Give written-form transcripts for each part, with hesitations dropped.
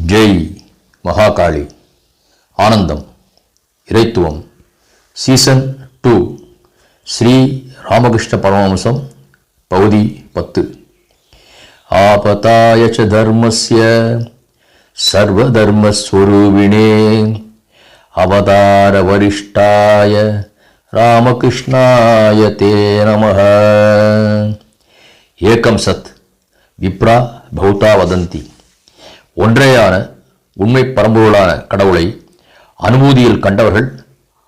ஜெய் மகாகாளி. ஆனந்தம் இறைத்துவம் சீசன் 2 ஸ்ரீ ராமகிருஷ்ண பரமஹம்சம் பகுதி 10. ஆபதாய ச தர்மஸ்ய சர்வதர்மஸ்வரூபிணே அவதார வரிஷ்டாய ராமகிருஷ்ணாய தே நமஹ. ஏகம் சத் விப்ரா பௌதா வதந்தி. ஒன்றையான உண்மை பரம்பொருளான கடவுளை அனுபூதியில் கண்டவர்கள்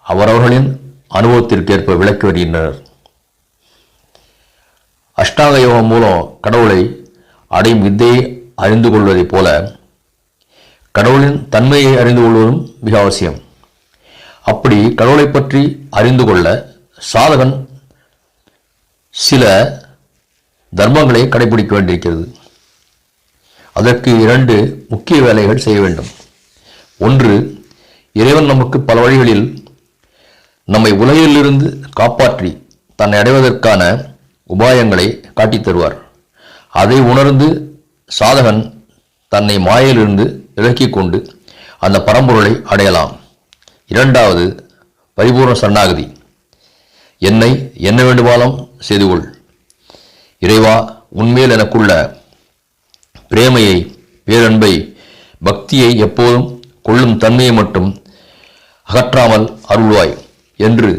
அவரவர்களின் அனுபவத்திற்கேற்ப விளக்கி வருகின்றனர். அஷ்டாங்க யோகம் மூலம் கடவுளை அடையும் வித்தையை அறிந்து கொள்வதைப் போல கடவுளின் தன்மையை அறிந்து கொள்வதும் மிக அவசியம். அப்படி கடவுளை பற்றி அறிந்து கொள்ள சாதகன் சில தர்மங்களை கடைபிடிக்க வேண்டியிருக்கிறது. அதற்கு 2 முக்கிய வேலைகள் செய்ய வேண்டும். ஒன்று, இறைவன் நமக்கு பல வழிகளில் நம்மை உலகிலிருந்து காப்பாற்றி தன்னை அடைவதற்கான உபாயங்களை காட்டித் தருவார். அதை உணர்ந்து சாதகன் தன்னை மாயையிலிருந்து விலக்கிக் கொண்டு அந்த பரம்பொருளை அடையலாம். 2வது, பரிபூர்ண சரணாகதி. என்னை என்ன வேண்டுமானாலும் செய்து கொள் இறைவா, உன்மேல் எனக்குள்ள பிரேமையை, பேரன்பை, பக்தியை எப்போதும் கொள்ளும் தன்மையை மட்டும் அகற்றாமல் அருள்வாய் என்று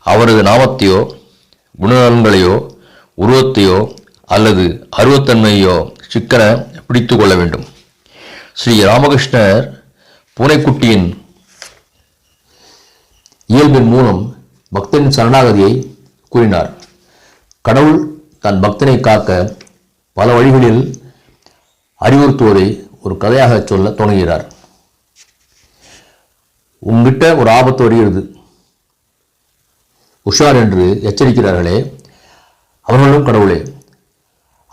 அவரது நாமத்தையோ குணநலன்களையோ உருவத்தையோ அல்லது அருவத்தன்மையோ சிக்கன பிடித்து கொள்ள வேண்டும். ஸ்ரீ ராமகிருஷ்ணர் பூனைக்குட்டியின் இயல்பின் மூலம் பக்தனின் சரணாகதியை கூறினார். கடவுள் தன் பக்தனை காக்க பல வழிகளில் அறிவுறுத்துவதை ஒரு கதையாக சொல்ல தொடங்குகிறார். உங்ககிட்ட ஒரு ஆபத்து வருகிறது, உஷார் என்று எச்சரிக்கிறார்களே, அவர்களும் கடவுளே.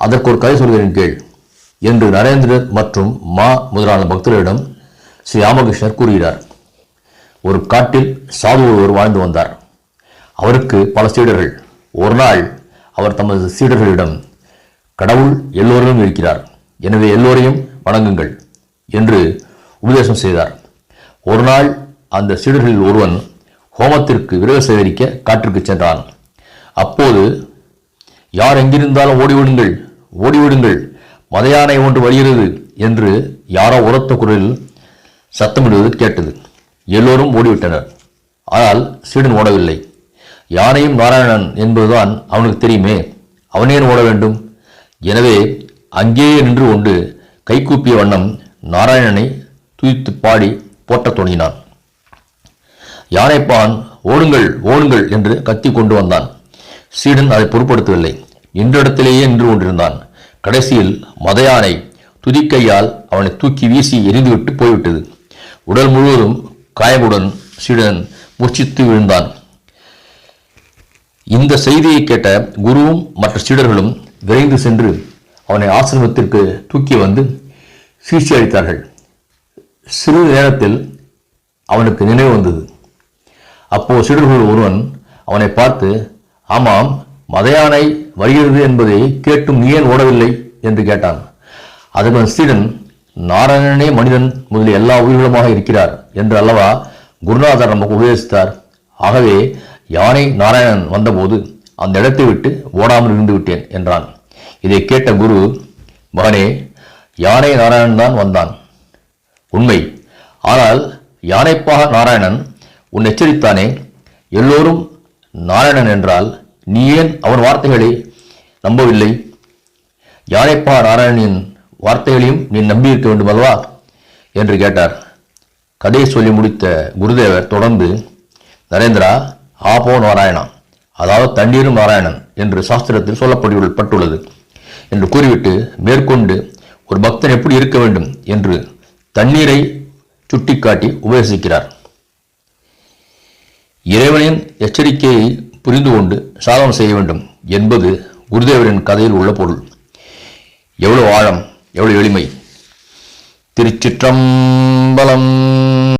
அதற்கு ஒரு கதை சொல்கிறேன் கேள் என்று நரேந்திரர் மற்றும் முதலான பக்தர்களிடம் ஸ்ரீ ராமகிருஷ்ணர் கூறுகிறார். ஒரு காட்டில் சாது ஒருவர் வாழ்ந்து வந்தார். அவருக்கு பல சீடர்கள். ஒரு நாள் அவர் தமது சீடர்களிடம், கடவுள் எல்லோரிலும் இருக்கிறார், எனவே எல்லோரையும் வணங்குங்கள் என்று உபதேசம் செய்தார். ஒரு நாள் அந்த சீடர்களில் ஒருவன் ஹோமத்திற்கு விறகு சேகரிக்க காட்டிற்கு சென்றான். அப்போது, யார் எங்கிருந்தாலும் ஓடிவிடுங்கள், ஓடிவிடுங்கள், மத யானை ஒன்று வருகிறது என்று யாரோ உரத்த குரலில் சத்தமிடுவது கேட்டது. எல்லோரும் ஓடிவிட்டனர். ஆனால் சீடன் ஓடவில்லை. யானையும் நாராயணன் என்பதுதான் அவனுக்கு தெரியுமே, அவனேன் ஓட வேண்டும்? எனவே அங்கேயே நின்று கொண்டு கைகூப்பிய வண்ணம் நாராயணனை துதித்து பாடி போற்றத் தொடங்கினான். யானைப்பான் ஓடுங்கள் ஓடுங்கள் என்று கத்தி கொண்டு வந்தான். சீடன் அதை பொருட்படுத்தவில்லை. நின்ற இடத்திலேயே நின்று கொண்டிருந்தான். கடைசியில் மத யானை துதிக்கையால் அவனை தூக்கி வீசி எரிந்துவிட்டு போய்விட்டது. உடல் முழுவதும் காயமுடன் சீடன் மூர்ச்சித்து விழுந்தான். இந்த செய்தியை கேட்ட குருவும் மற்ற சீடர்களும் விரைந்து சென்று அவனை ஆசிரமத்திற்கு தூக்கி வந்து சிகிச்சை அளித்தார்கள். சிறிது நேரத்தில் அவனுக்கு நினைவு வந்தது. அப்போ சீடர்கள் ஒருவன் அவனை பார்த்து, ஆமாம், மத யானை வருகிறது என்பதை கேட்டும் நீ ஏன் ஓடவில்லை என்று கேட்டான். அதற்கு சீடன், நாராயணனே மனிதன் முதலில் எல்லா உயிர்களுமாக இருக்கிறார் என்று அல்லவா குருநாதர் நமக்கு உபதேசித்தார். ஆகவே யானை நாராயணன் வந்தபோது அந்த இடத்தை விட்டு ஓடாமல் இருந்து விட்டேன் என்றான். இதை கேட்ட குரு, மகனே, யானை நாராயணன் தான் வந்தான், உண்மை. ஆனால் யானைப்பாக நாராயணன் உன் எச்சரித்தானே, எல்லோரும் நாராயணன் என்றால் நீ ஏன் அவன் வார்த்தைகளை நம்பவில்லை? யானைப்பாக நாராயணனின் வார்த்தைகளையும் நீ நம்பியிருக்க வேண்டும் அல்லவா என்று கேட்டார். கதையை சொல்லி முடித்த குருதேவர் தொடர்ந்து, நரேந்திரா, ஆபோ நாராயணா, அதாவது தண்ணீரும் நாராயணன் என்று சாஸ்திரத்தில் சொல்லப்பட்டுள்ளது என்று கூறிவிட்டு மேற்கொண்டு ஒரு பக்தன் எப்படி இருக்க வேண்டும் என்று தண்ணீரை சுட்டிக்காட்டி உபதேசிக்கிறார். இறைவனின் எச்சரிக்கையை புரிந்து கொண்டு சாதனம் செய்ய வேண்டும் என்பது குருதேவரின் கதையில் உள்ள பொருள். எவ்வளவு ஆழம், எவ்வளவு எளிமை! திருச்சிற்றம்பலம்.